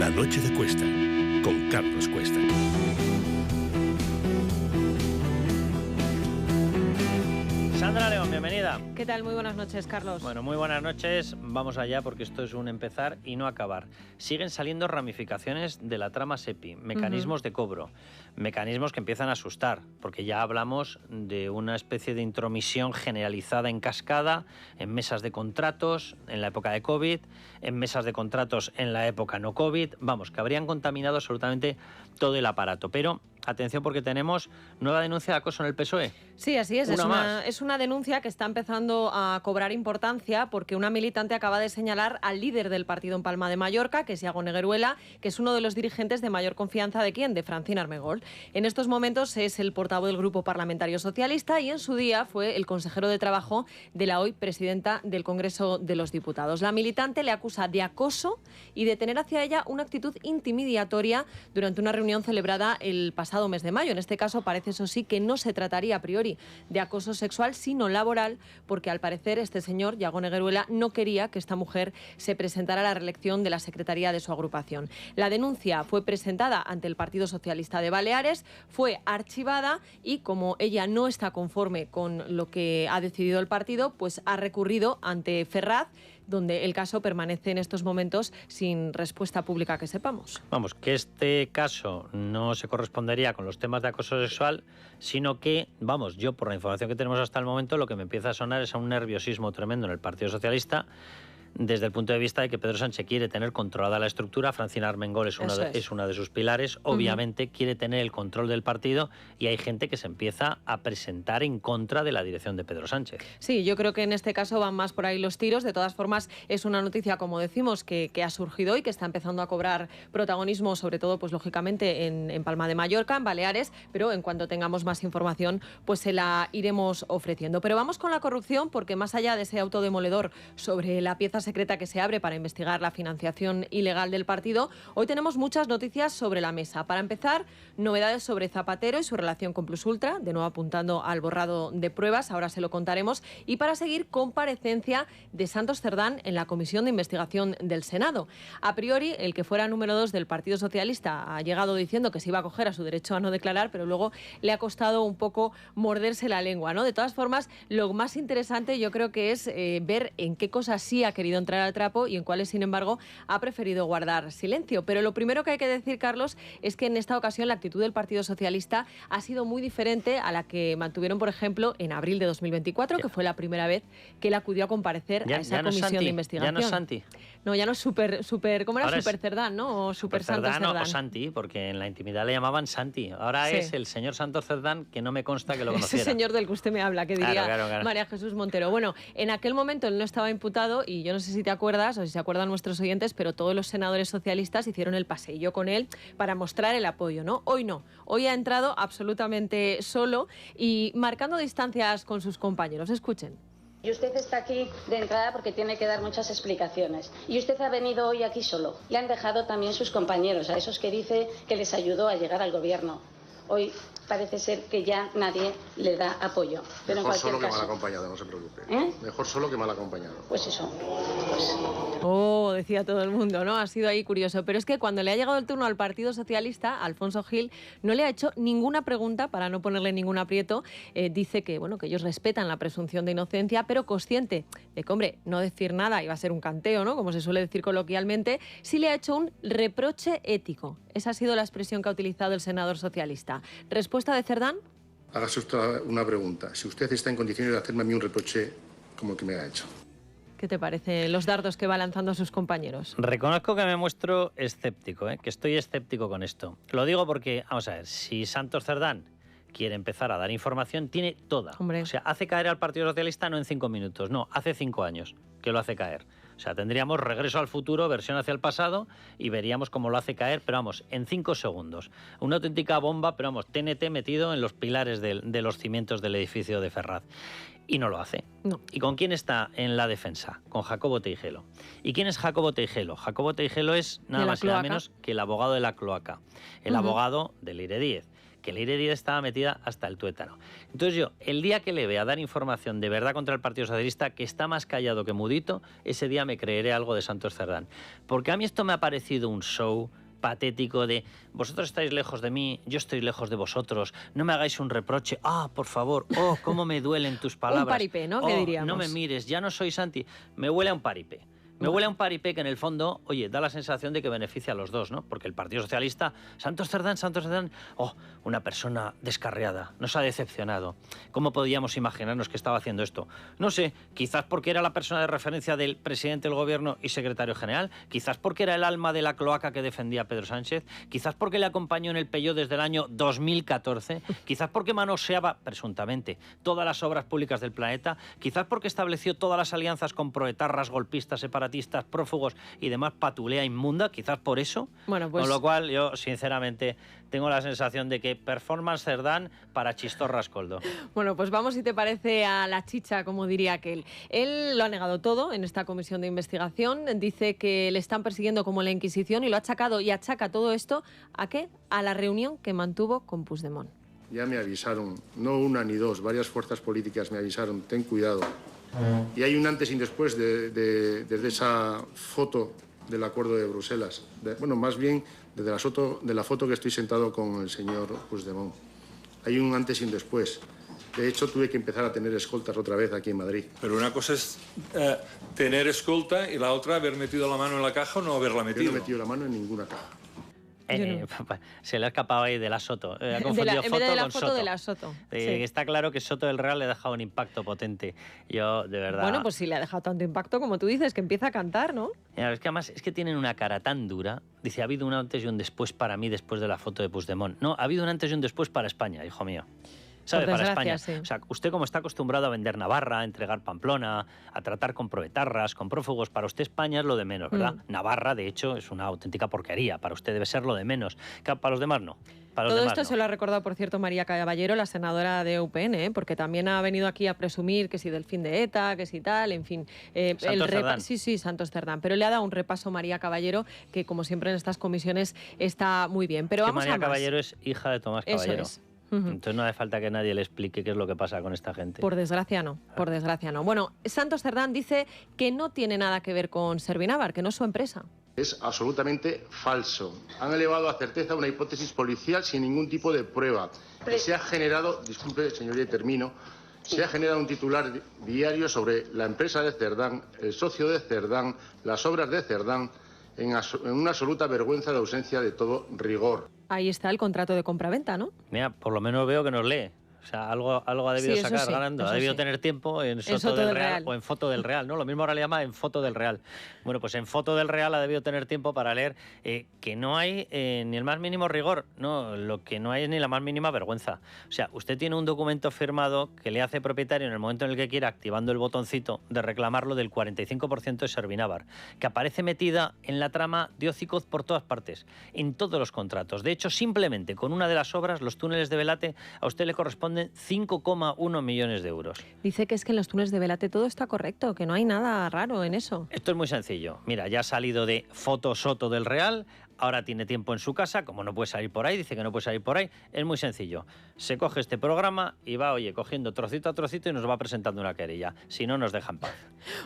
La noche de Cuesta, con Carlos Cuesta. Sandra León, bienvenida. ¿Qué tal? Muy buenas noches, Carlos. Bueno, muy buenas noches. Vamos allá porque esto es un empezar y no acabar. Siguen saliendo ramificaciones de la trama SEPI, mecanismos de cobro, mecanismos que empiezan a asustar, porque ya hablamos de una especie de intromisión generalizada en cascada, en mesas de contratos en la época de COVID, en mesas de contratos en la época no COVID. Vamos, que habrían contaminado absolutamente todo el aparato. Pero atención porque tenemos nueva denuncia de acoso en el PSOE. Sí, así es. Es una denuncia que está empezando a cobrar importancia porque una militante acaba de señalar al líder del partido en Palma de Mallorca, que es Iago Negueruela, que es uno de los dirigentes de mayor confianza de ¿quién? De Francina Armengol. En estos momentos es el portavoz del Grupo Parlamentario Socialista y en su día fue el consejero de Trabajo de la hoy presidenta del Congreso de los Diputados. La militante le acusa de acoso y de tener hacia ella una actitud intimidatoria durante una reunión celebrada el pasado mes de mayo. En este caso parece, eso sí, que no se trataría a priori de acoso sexual, sino laboral, porque al parecer este señor, Iago Negueruela, no quería que esta mujer se presentara a la reelección de la secretaría de su agrupación. La denuncia fue presentada ante el Partido Socialista de Baleares, fue archivada y como ella no está conforme con lo que ha decidido el partido, pues ha recurrido ante Ferraz, donde el caso permanece en estos momentos sin respuesta pública que sepamos. Vamos, que este caso no se correspondería con los temas de acoso sexual, sino que, vamos, yo por la información que tenemos hasta el momento, lo que me empieza a sonar es a un nerviosismo tremendo en el Partido Socialista, desde el punto de vista de que Pedro Sánchez quiere tener controlada la estructura. Francina Armengol es una de sus pilares. Obviamente quiere tener el control del partido y hay gente que se empieza a presentar en contra de la dirección de Pedro Sánchez. Sí, yo creo que en este caso van más por ahí los tiros. De todas formas, es una noticia, como decimos, que ha surgido y que está empezando a cobrar protagonismo, sobre todo, pues lógicamente, en Palma de Mallorca, en Baleares, pero en cuanto tengamos más información, pues se la iremos ofreciendo. Pero vamos con la corrupción, porque más allá de ese auto demoledor sobre la pieza secreta que se abre para investigar la financiación ilegal del partido, hoy tenemos muchas noticias sobre la mesa. Para empezar, novedades sobre Zapatero y su relación con Plus Ultra, de nuevo apuntando al borrado de pruebas, ahora se lo contaremos, y para seguir, comparecencia de Santos Cerdán en la Comisión de Investigación del Senado. A priori, el que fuera número 2 del Partido Socialista ha llegado diciendo que se iba a acoger a su derecho a no declarar, pero luego le ha costado un poco morderse la lengua, ¿no? De todas formas, lo más interesante yo creo que es ver en qué cosas sí ha querido entrar al trapo y en cuáles, sin embargo, ha preferido guardar silencio. Pero lo primero que hay que decir, Carlos, es que en esta ocasión la actitud del Partido Socialista ha sido muy diferente a la que mantuvieron, por ejemplo, en abril de 2024, que fue la primera vez que él acudió a comparecer a esa comisión de investigación. Ya no es Santi. No, ya no es ¿cómo era? Super Cerdán, ¿no? O Super Santos Cerdán. O Santi, porque en la intimidad le llamaban Santi. Ahora sí. Es el señor Santos Cerdán, que no me consta que lo conociera. Ese señor del que usted me habla, que diría claro. María Jesús Montero. Bueno, en aquel momento él no estaba imputado y yo no sé si te acuerdas o si se acuerdan nuestros oyentes, pero todos los senadores socialistas hicieron el paseillo con él para mostrar el apoyo, ¿no? Hoy no. Hoy ha entrado absolutamente solo y marcando distancias con sus compañeros. Escuchen. Y usted está aquí de entrada porque tiene que dar muchas explicaciones. Y usted ha venido hoy aquí solo. Le han dejado también sus compañeros, a esos que dice que les ayudó a llegar al gobierno. Hoy parece ser que ya nadie le da apoyo. Pero mejor en solo caso, que mal acompañado, no se preocupe. Mejor solo que mal acompañado. Pues eso. Decía todo el mundo, ¿no? Ha sido ahí curioso. Pero es que cuando le ha llegado el turno al Partido Socialista, Alfonso Gil no le ha hecho ninguna pregunta para no ponerle ningún aprieto. Dice que, bueno, que ellos respetan la presunción de inocencia, pero consciente de que, hombre, no decir nada iba a ser un canteo, ¿no? Como se suele decir coloquialmente, sí le ha hecho un reproche ético. Esa ha sido la expresión que ha utilizado el senador socialista. ¿Respuesta de Cerdán? Hágase usted una pregunta. Si usted está en condiciones de hacerme a mí un reproche como el que me ha hecho. ¿Qué te parece los dardos que va lanzando a sus compañeros? Reconozco que me muestro escéptico, que estoy escéptico con esto. Lo digo porque, vamos a ver, si Santos Cerdán quiere empezar a dar información, tiene toda. Hombre. O sea, hace caer al Partido Socialista no en 5 minutos, no, hace 5 años que lo hace caer. O sea, tendríamos Regreso al Futuro, versión hacia el pasado, y veríamos cómo lo hace caer, pero vamos, en 5 segundos. Una auténtica bomba, pero vamos, TNT metido en los pilares de los cimientos del edificio de Ferraz. Y no lo hace. No. ¿Y con quién está en la defensa? Con Jacobo Teijelo. ¿Y quién es Jacobo Teijelo? Jacobo Teijelo es nada más y nada menos que el abogado de la cloaca, el abogado de Leire Díez, que la IREDID estaba metida hasta el tuétano. Entonces yo, el día que le vea dar información de verdad contra el Partido Socialista, que está más callado que mudito, ese día me creeré algo de Santos Cerdán. Porque a mí esto me ha parecido un show patético de vosotros estáis lejos de mí, yo estoy lejos de vosotros, no me hagáis un reproche, por favor, cómo me duelen tus palabras. Un paripé, ¿no? ¿Qué diríamos? No me mires, ya no soy Santi. Me huele a un paripé. Me huele a un paripé que en el fondo, oye, da la sensación de que beneficia a los dos, ¿no? Porque el Partido Socialista, Santos Cerdán, una persona descarriada, nos ha decepcionado. ¿Cómo podíamos imaginarnos que estaba haciendo esto? No sé, quizás porque era la persona de referencia del presidente del gobierno y secretario general, quizás porque era el alma de la cloaca que defendía a Pedro Sánchez, quizás porque le acompañó en el Peugeot desde el año 2014, quizás porque manoseaba, presuntamente, todas las obras públicas del planeta, quizás porque estableció todas las alianzas con proetarras, golpistas, separatistas, prófugos y demás patulea inmunda, quizás por eso. Bueno, pues... Con lo cual, yo sinceramente tengo la sensación de que performance Cerdán para Chistorras Coldo. Bueno, pues vamos, si te parece, a la chicha, como diría aquel. Él lo ha negado todo en esta comisión de investigación, dice que le están persiguiendo como la Inquisición y lo ha achacado y achaca todo esto ¿a qué? A la reunión que mantuvo con Puigdemont. Ya me avisaron, no una ni dos, varias fuerzas políticas me avisaron, ten cuidado. Y hay un antes y un después desde esa foto del acuerdo de Bruselas. Más bien desde la foto que estoy sentado con el señor Puigdemont. Hay un antes y un después. De hecho, tuve que empezar a tener escoltas otra vez aquí en Madrid. Pero una cosa es tener escolta y la otra haber metido la mano en la caja o no haberla metido. Yo no he metido la mano en ninguna caja. Se le ha escapado ahí de la Soto. Ha En confundido vez foto de la con foto Soto. de la Soto. Sí. Está claro que Soto del Real le ha dejado un impacto potente. Yo, de verdad... Bueno, pues sí le ha dejado tanto impacto como tú dices, que empieza a cantar, ¿no? Es que además es que tienen una cara tan dura. Dice, ha habido un antes y un después para mí después de la foto de Puigdemont. No, ha habido un antes y un después para España, hijo mío. ¿Sabe? Para España. Sí. O sea, usted como está acostumbrado a vender Navarra, a entregar Pamplona, a tratar con proetarras, con prófugos, para usted España es lo de menos, ¿verdad? Navarra, de hecho, es una auténtica porquería. Para usted debe ser lo de menos. Para los demás no. Todo esto se lo ha recordado, por cierto, María Caballero, la senadora de UPN, porque también ha venido aquí a presumir que si del fin de ETA, que si tal, en fin. Santos Cerdán. Sí, Santos Cerdán. Pero le ha dado un repaso María Caballero, que como siempre en estas comisiones está muy bien. Pero vamos María a más. Caballero es hija de Tomás Caballero. Eso es. Entonces no hace falta que nadie le explique qué es lo que pasa con esta gente. Por desgracia no, por desgracia no. Bueno, Santos Cerdán dice que no tiene nada que ver con Servinavar, que no es su empresa. Es absolutamente falso. Han elevado a certeza una hipótesis policial sin ningún tipo de prueba. Se ha generado, disculpe señoría, termino, se ha generado un titular diario sobre la empresa de Cerdán, el socio de Cerdán, las obras de Cerdán, en una absoluta vergüenza de ausencia de todo rigor. Ahí está el contrato de compraventa, ¿no? Mira, por lo menos veo que nos lee. O sea, algo ha debido sacar ganando. Ha debido tener tiempo en Soto del Real o en Foto del Real, ¿no? Lo mismo ahora le llama en Foto del Real. Bueno, pues en Foto del Real ha debido tener tiempo para leer que no hay ni el más mínimo rigor. No, lo que no hay es ni la más mínima vergüenza. O sea, usted tiene un documento firmado que le hace propietario en el momento en el que quiera, activando el botoncito de reclamarlo del 45% de Servinavar, que aparece metida en la trama de Hocicoz por todas partes, en todos los contratos. De hecho, simplemente con una de las obras, los túneles de Velate, a usted le corresponde 5,1 millones de euros. Dice que es que en los túneles de Velate todo está correcto, que no hay nada raro en eso. Esto es muy sencillo. Mira, ya ha salido de Foto Soto del Real, ahora tiene tiempo en su casa, como no puede salir por ahí, dice que no puede salir por ahí, es muy sencillo. Se coge este programa y va, cogiendo trocito a trocito y nos va presentando una querella. Si no, nos deja en paz.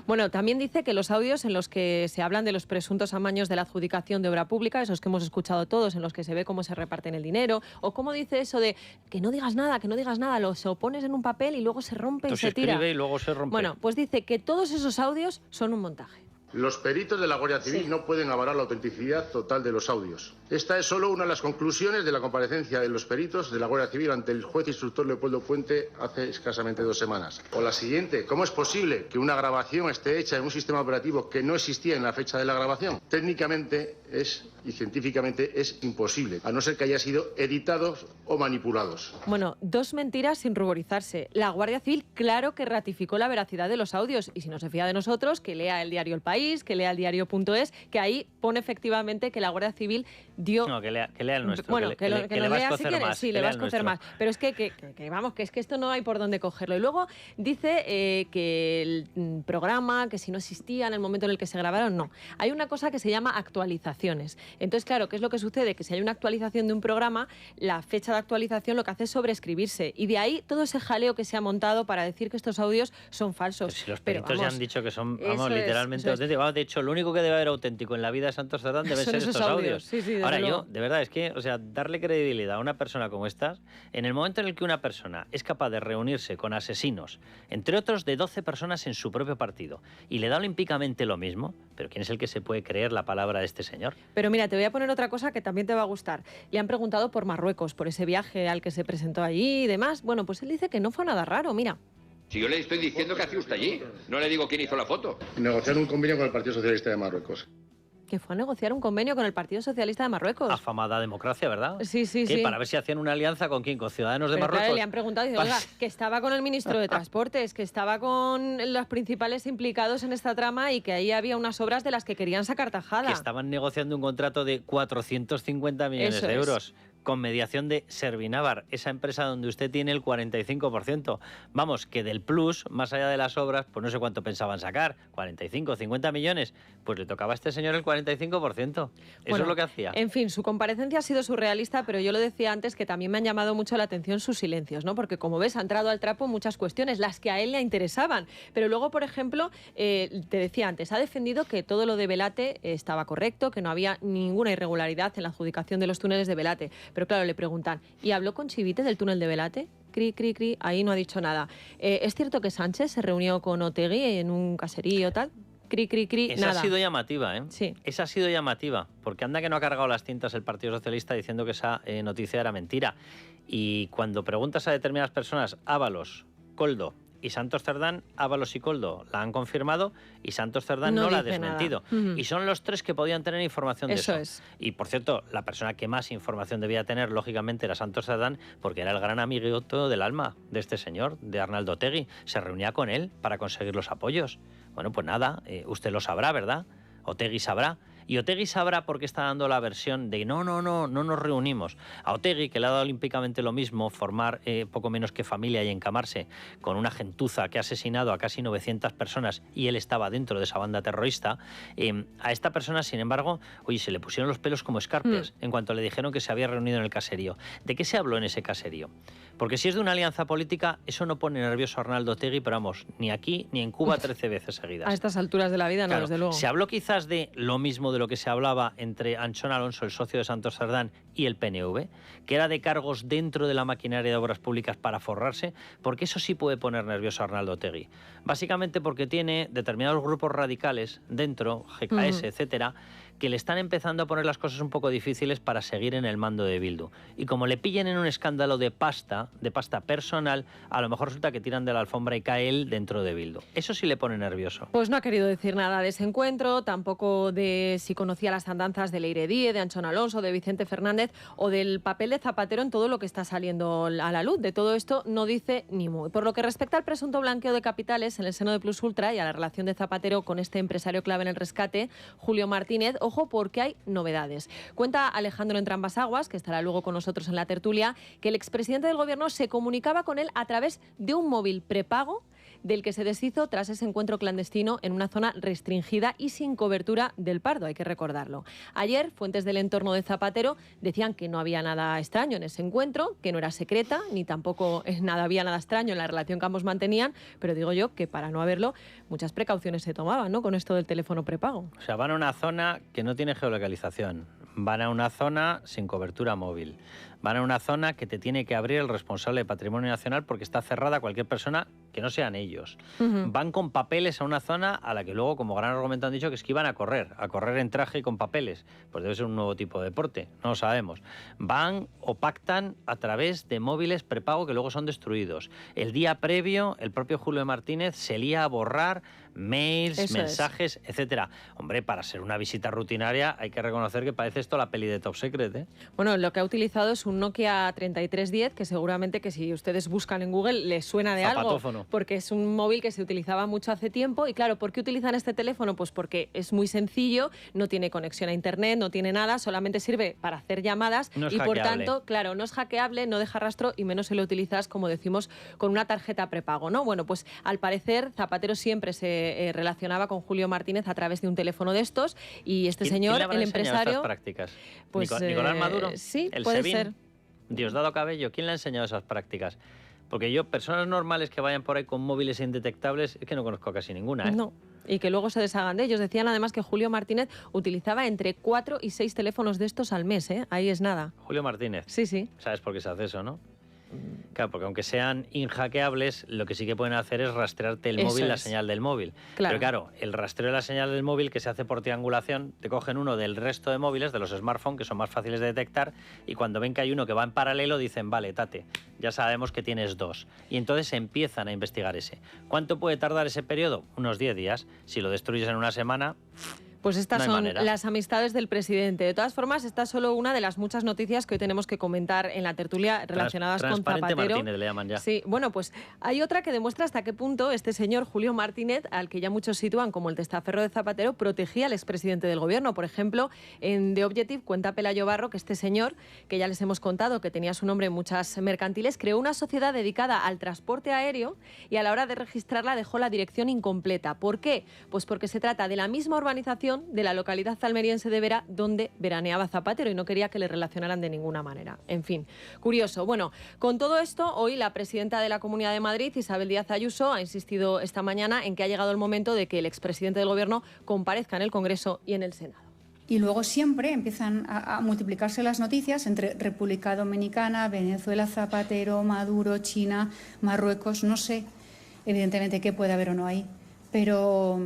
Bueno, también dice que los audios en los que se hablan de los presuntos amaños de la adjudicación de obra pública, esos que hemos escuchado todos, en los que se ve cómo se reparten el dinero, o cómo dice eso de que no digas nada, lo se opones en un papel y luego se rompe y se tira. Escribe y luego se rompe. Bueno, pues dice que todos esos audios son un montaje. Los peritos de la Guardia Civil no pueden avalar la autenticidad total de los audios. Esta es solo una de las conclusiones de la comparecencia de los peritos de la Guardia Civil ante el juez instructor Leopoldo Puente hace escasamente 2 semanas. O la siguiente, ¿cómo es posible que una grabación esté hecha en un sistema operativo que no existía en la fecha de la grabación? Técnicamente y científicamente es imposible, a no ser que haya sido editados o manipulados. Bueno, 2 mentiras sin ruborizarse. La Guardia Civil, claro que ratificó la veracidad de los audios, y si no se fía de nosotros, que lea el diario El País. País, que lea el diario.es, que ahí pone efectivamente que la Guardia Civil dio... No, que lea el nuestro. Bueno, que le lo va a lea si escocer quieres, más, sí, que le va a lea el escocer nuestro. más. Pero es que vamos, que es que esto no hay por dónde cogerlo. Y luego dice que el programa, que si no existía en el momento en el que se grabaron, no. Hay una cosa que se llama actualizaciones. Entonces, claro, ¿qué es lo que sucede? Que si hay una actualización de un programa, la fecha de actualización lo que hace es sobreescribirse. Y de ahí todo ese jaleo que se ha montado para decir que estos audios son falsos. Pero si los Pero, peritos ya vamos, han dicho que son, eso vamos, es, literalmente eso es. auténticos. Vamos, de hecho, lo único que debe haber auténtico en la vida de Santos Cerdán deben Son ser esos estos audios. Sí, sí, desde Ahora, luego. yo, de verdad, es que, o sea, darle credibilidad a una persona como estas, en el momento en el que una persona es capaz de reunirse con asesinos, entre otros de 12 personas en su propio partido, y le da olímpicamente lo mismo, pero ¿quién es el que se puede creer la palabra de este señor? Pero mira, te voy a poner otra cosa que también te va a gustar. Le han preguntado por Marruecos, por ese viaje al que se presentó allí y demás. Bueno, pues él dice que no fue nada raro, mira. Si yo le estoy diciendo que hacía usted allí, no le digo quién hizo la foto. Negociar un convenio con el Partido Socialista de Marruecos. Que fue a negociar un convenio con el Partido Socialista de Marruecos. Afamada democracia, ¿verdad? Sí, sí, ¿Qué? sí. Para ver si hacían una alianza con quién, con Ciudadanos de Pero Marruecos. claro, le han preguntado y dice, oiga, que estaba con el ministro de Transportes, que estaba con los principales implicados en esta trama y que ahí había unas obras de las que querían sacar tajada. Que estaban negociando un contrato de 450 millones Eso de es. euros con mediación de Servinavar, esa empresa donde usted tiene el 45%. Vamos, que del plus, más allá de las obras, pues no sé cuánto pensaban sacar, 45, 50 millones, pues le tocaba a este señor el 45%. Eso Bueno, es lo que hacía. En fin, su comparecencia ha sido surrealista, pero yo lo decía antes que también me han llamado mucho la atención sus silencios, ¿no? Porque como ves, ha entrado al trapo muchas cuestiones, las que a él le interesaban. Pero luego, por ejemplo, te decía antes, ha defendido que todo lo de Velate estaba correcto, que no había ninguna irregularidad en la adjudicación de los túneles de Velate. Pero claro, le preguntan, ¿y habló con Chivite del túnel de Velate? Cri, cri, cri, ahí no ha dicho nada. ¿Es cierto que Sánchez se reunió con Otegi en un caserío tal? Cri, cri, cri, Esa nada. ha sido llamativa, ¿eh? Sí. Esa ha sido llamativa, porque anda que no ha cargado las tintas el Partido Socialista diciendo que esa noticia era mentira. Y cuando preguntas a determinadas personas, Ábalos, Koldo y Santos Cerdán, Ábalos y Koldo la han confirmado y Santos Cerdán no la ha dice nada. desmentido. Y son los tres que podían tener información de Eso eso. es. Y por cierto, la persona que más información debía tener, lógicamente, era Santos Cerdán, porque era el gran amiguito del alma de este señor, de Arnaldo Otegi. Se reunía con él para conseguir los apoyos. Bueno, pues nada, usted lo sabrá, ¿verdad? Otegi sabrá. Y Otegi sabrá por qué está dando la versión de no nos reunimos. A Otegi, que le ha dado olímpicamente lo mismo formar poco menos que familia y encamarse con una gentuza que ha asesinado a casi 900 personas y él estaba dentro de esa banda terrorista, a esta persona, sin embargo, oye, se le pusieron los pelos como escarpias en cuanto le dijeron que se había reunido en el caserío. ¿De qué se habló en ese caserío? Porque si es de una alianza política, eso no pone nervioso a Arnaldo Otegi, pero vamos, ni aquí ni en Cuba 13 veces seguidas. A estas alturas de la vida, no, Claro, desde luego. se habló quizás de lo mismo de lo que se hablaba entre Anchón Alonso, el socio de Santos Cerdán, y el PNV, que era de cargos dentro de la maquinaria de obras públicas para forrarse, porque eso sí puede poner nervioso a Arnaldo Otegi. Básicamente porque tiene determinados grupos radicales dentro, GKS, etcétera, que le están empezando a poner las cosas un poco difíciles para seguir en el mando de Bildu. Y como le pillen en un escándalo de pasta personal, a lo mejor resulta que tiran de la alfombra y cae él dentro de Bildu. Eso sí le pone nervioso. Pues no ha querido decir nada de ese encuentro, tampoco de si conocía las andanzas de Leire Díez, de Anchón Alonso, de Vicente Fernández o del papel de Zapatero en todo lo que está saliendo a la luz. De todo esto no dice ni mu. Por lo que respecta al presunto blanqueo de capitales en el seno de Plus Ultra y a la relación de Zapatero con este empresario clave en el rescate, Julio Martínez, ojo porque hay novedades. Cuenta Alejandro Entrambas-Aguas, que estará luego con nosotros en la tertulia, que el expresidente del gobierno se comunicaba con él a través de un móvil prepago del que se deshizo tras ese encuentro clandestino en una zona restringida y sin cobertura del Pardo, hay que recordarlo. Ayer, fuentes del entorno de Zapatero decían que no había nada extraño en ese encuentro, que no era secreta, ni tampoco había nada extraño en la relación que ambos mantenían, pero digo yo que para no haberlo, muchas precauciones se tomaban, ¿no?, con esto del teléfono prepago. O sea, van a una zona que no tiene geolocalización, van a una zona sin cobertura móvil, van a una zona que te tiene que abrir el responsable de Patrimonio Nacional porque está cerrada a cualquier persona que no sean ellos. Van con papeles a una zona a la que luego, como gran argumento, han dicho que es que iban a correr en traje y con papeles. Pues debe ser un nuevo tipo de deporte, no lo sabemos. Van o pactan a través de móviles prepago que luego son destruidos. El día previo, el propio Julio Martínez se lía a borrar mails, mensajes, etcétera. Hombre, para ser una visita rutinaria hay que reconocer que parece esto la peli de Top Secret, ¿eh? Bueno, lo que ha utilizado es un Nokia 3310, que seguramente que si ustedes buscan en Google les suena de algo. Zapatófono. porque es un móvil que se utilizaba mucho hace tiempo. Y claro, ¿por qué utilizan este teléfono? Pues porque es muy sencillo, no tiene conexión a internet, no tiene nada, solamente sirve para hacer llamadas no es y por hackeable. tanto, claro, no es hackeable, no deja rastro y menos si lo utilizas, como decimos, con una tarjeta prepago, ¿no? Bueno, pues al parecer Zapatero siempre se relacionaba con Julio Martínez a través de un teléfono de estos y este señor, ¿quién le habrá el enseñado empresario... estas prácticas? Pues, ¿Nicolás Maduro? Sí, ¿El puede Sebin? ser. Diosdado Cabello, ¿quién le ha enseñado esas prácticas? Porque yo, personas normales que vayan por ahí con móviles indetectables, es que no conozco casi ninguna, ¿eh? No, y que luego se deshagan de ellos. Decían además que Julio Martínez utilizaba entre 4 y 6 teléfonos de estos al mes, ¿eh? Ahí es nada. Julio Martínez. Sí, sí. ¿Sabes por qué se hace eso, no? Claro, porque aunque sean inhackeables, lo que sí que pueden hacer es rastrearte el Eso móvil, la es. señal del móvil. Claro. Pero claro, el rastreo de la señal del móvil que se hace por triangulación, te cogen uno del resto de móviles, de los smartphones, que son más fáciles de detectar, y cuando ven que hay uno que va en paralelo, dicen, vale, tate, ya sabemos que tienes dos. Y entonces empiezan a investigar ese. ¿Cuánto puede tardar ese periodo? Unos 10 días. Si lo destruyes en una semana... Pues estas No hay son manera. las amistades del presidente. De todas formas, esta es solo una de las muchas noticias que hoy tenemos que comentar en la tertulia relacionadas con Transparente Zapatero. Martínez le llaman ya. Sí, bueno, pues hay otra que demuestra hasta qué punto este señor Julio Martínez, al que ya muchos sitúan como el testaferro de Zapatero, protegía al expresidente del gobierno. Por ejemplo, en The Objective cuenta Pelayo Barro que este señor, que ya les hemos contado que tenía su nombre en muchas mercantiles, creó una sociedad dedicada al transporte aéreo y a la hora de registrarla dejó la dirección incompleta. ¿Por qué? Pues porque se trata de la misma urbanización de la localidad almeriense de Vera, donde veraneaba Zapatero y no quería que le relacionaran de ninguna manera. En fin, curioso. Bueno, con todo esto, hoy la presidenta de la Comunidad de Madrid, Isabel Díaz Ayuso, ha insistido esta mañana en que ha llegado el momento de que el expresidente del Gobierno comparezca en el Congreso y en el Senado. Y luego siempre empiezan a multiplicarse las noticias entre República Dominicana, Venezuela, Zapatero, Maduro, China, Marruecos, no sé evidentemente qué puede haber o no ahí. Pero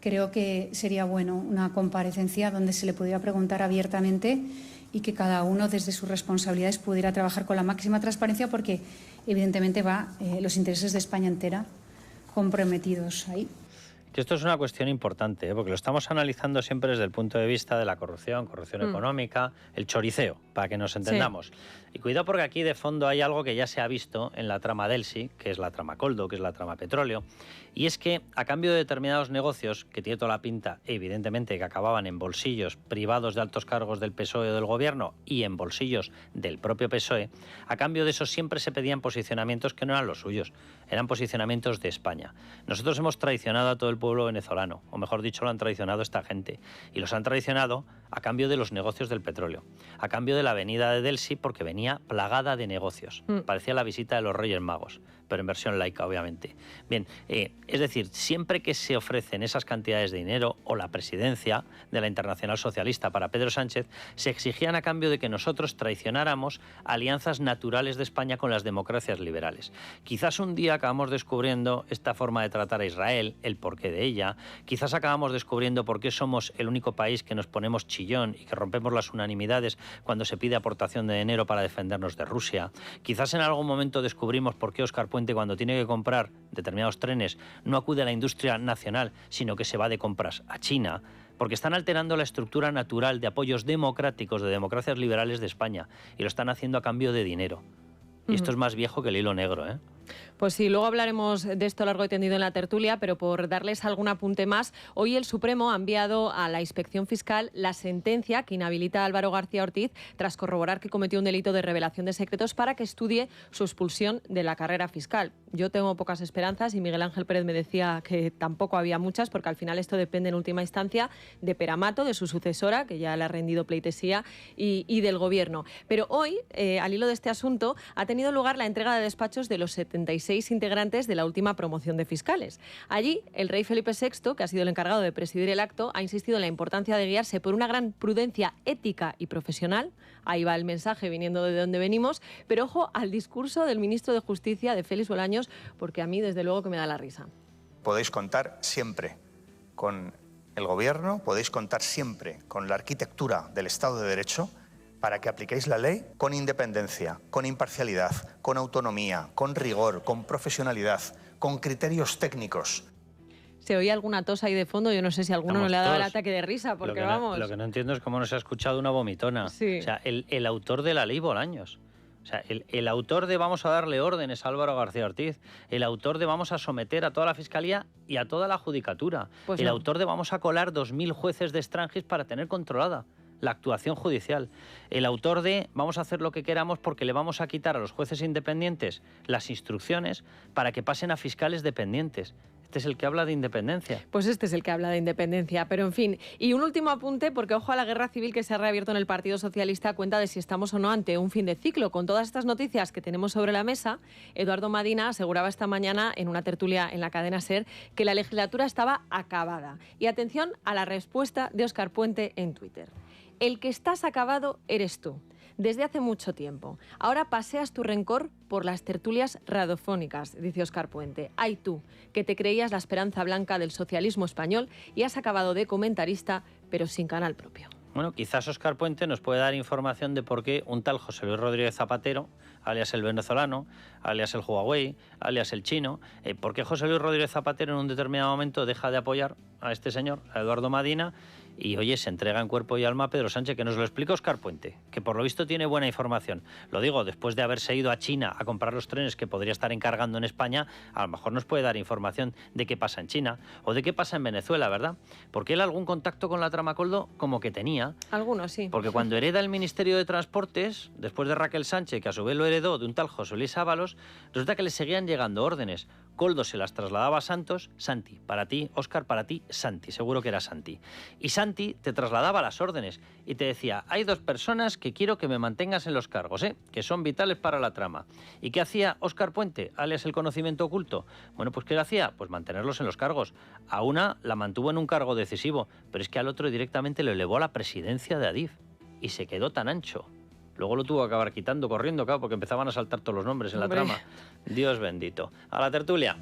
creo que sería bueno una comparecencia donde se le pudiera preguntar abiertamente y que cada uno desde sus responsabilidades pudiera trabajar con la máxima transparencia porque evidentemente va los intereses de España entera comprometidos ahí. Que esto es una cuestión importante, ¿eh? Porque lo estamos analizando siempre desde el punto de vista de la corrupción económica, el choriceo, para que nos entendamos. Sí. Y cuidado porque aquí de fondo hay algo que ya se ha visto en la trama Delsi, que es la trama Coldo, que es la trama Petróleo, y es que a cambio de determinados negocios, que tiene toda la pinta, evidentemente, que acababan en bolsillos privados de altos cargos del PSOE o del Gobierno y en bolsillos del propio PSOE, a cambio de eso siempre se pedían posicionamientos que no eran los suyos, eran posicionamientos de España. Nosotros hemos traicionado a todo el pueblo venezolano, o mejor dicho, lo han traicionado esta gente, y los han traicionado a cambio de los negocios del petróleo, a cambio de la venida de Delsi, porque venía plagada de negocios. Parecía la visita de los Reyes Magos, pero en versión laica, obviamente. Bien, es decir, siempre que se ofrecen esas cantidades de dinero, o la presidencia de la Internacional Socialista para Pedro Sánchez, se exigían a cambio de que nosotros traicionáramos alianzas naturales de España con las democracias liberales. Quizás un día acabamos descubriendo esta forma de tratar a Israel, el porqué de ella. Quizás acabamos descubriendo por qué somos el único país que nos ponemos chillón y que rompemos las unanimidades cuando se pide aportación de dinero para defendernos de Rusia. Quizás en algún momento descubrimos por qué Óscar Puente, cuando tiene que comprar determinados trenes, no acude a la industria nacional, sino que se va de compras a China, porque están alterando la estructura natural de apoyos democráticos de democracias liberales de España y lo están haciendo a cambio de dinero. Y esto es más viejo que el hilo negro, ¿eh? Pues sí, luego hablaremos de esto largo y tendido en la tertulia, pero por darles algún apunte más, hoy el Supremo ha enviado a la Inspección Fiscal la sentencia que inhabilita a Álvaro García Ortiz tras corroborar que cometió un delito de revelación de secretos para que estudie su expulsión de la carrera fiscal. Yo tengo pocas esperanzas y Miguel Ángel Pérez me decía que tampoco había muchas, porque al final esto depende en última instancia de Peramato, de su sucesora, que ya le ha rendido pleitesía, y del Gobierno. Pero hoy, al hilo de este asunto, ha tenido lugar la entrega de despachos de los 76 integrantes de la última promoción de fiscales. Allí, el rey Felipe VI, que ha sido el encargado de presidir el acto, ha insistido en la importancia de guiarse por una gran prudencia ética y profesional. Ahí va el mensaje viniendo de donde venimos, pero ojo al discurso del ministro de Justicia, de Félix Bolaños, porque a mí, desde luego, que me da la risa. Podéis contar siempre con el Gobierno, podéis contar siempre con la arquitectura del Estado de Derecho para que apliquéis la ley con independencia, con imparcialidad, con autonomía, con rigor, con profesionalidad, con criterios técnicos. Se oía alguna tos ahí de fondo, yo no sé si a alguno no le ha dado el ataque de risa, porque vamos... Lo que no entiendo es cómo no se ha escuchado una vomitona. Sí. O sea, el autor de la ley Bolaños. O sea, el autor de vamos a darle órdenes a Álvaro García Ortiz, el autor de vamos a someter a toda la Fiscalía y a toda la Judicatura, Pues el no. autor de vamos a colar 2.000 jueces de extranjis para tener controlada la actuación judicial, el autor de vamos a hacer lo que queramos porque le vamos a quitar a los jueces independientes las instrucciones para que pasen a fiscales dependientes. Este es el que habla de independencia. Pues este es el que habla de independencia, pero en fin. Y un último apunte, porque ojo a la guerra civil que se ha reabierto en el Partido Socialista a cuenta de si estamos o no ante un fin de ciclo. Con todas estas noticias que tenemos sobre la mesa, Eduardo Madina aseguraba esta mañana en una tertulia en la cadena SER que la legislatura estaba acabada. Y atención a la respuesta de Óscar Puente en Twitter. El que estás acabado eres tú. Desde hace mucho tiempo. Ahora paseas tu rencor por las tertulias radiofónicas, dice Óscar Puente. Ay tú, que te creías la esperanza blanca del socialismo español y has acabado de comentarista, pero sin canal propio. Bueno, quizás Óscar Puente nos puede dar información de por qué un tal José Luis Rodríguez Zapatero, alias el venezolano, alias el Huawei, alias el chino, por qué José Luis Rodríguez Zapatero en un determinado momento deja de apoyar a este señor, a Eduardo Madina, y oye, se entrega en cuerpo y alma a Pedro Sánchez, que nos lo explica Óscar Puente, que por lo visto tiene buena información. Lo digo, después de haberse ido a China a comprar los trenes que podría estar encargando en España, a lo mejor nos puede dar información de qué pasa en China o de qué pasa en Venezuela, ¿verdad? Porque él algún contacto con la trama Coldo como que tenía. Algunos sí. Porque cuando hereda el Ministerio de Transportes, después de Raquel Sánchez, que a su vez lo heredó de un tal José Luis Ábalos, resulta que le seguían llegando órdenes. Coldo se las trasladaba a Santos, Santi, para ti, Óscar, para ti, Santi, seguro que era Santi. Y Santi te trasladaba las órdenes y te decía, hay 2 personas que quiero que me mantengas en los cargos, que son vitales para la trama. ¿Y qué hacía Óscar Puente, alias el conocimiento oculto? Bueno, pues ¿qué le hacía? Pues mantenerlos en los cargos. A una la mantuvo en un cargo decisivo, pero es que al otro directamente lo elevó a la presidencia de Adif y se quedó tan ancho. Luego lo tuvo que acabar quitando corriendo, claro, porque empezaban a saltar todos los nombres en la trama. Dios bendito. A la tertulia.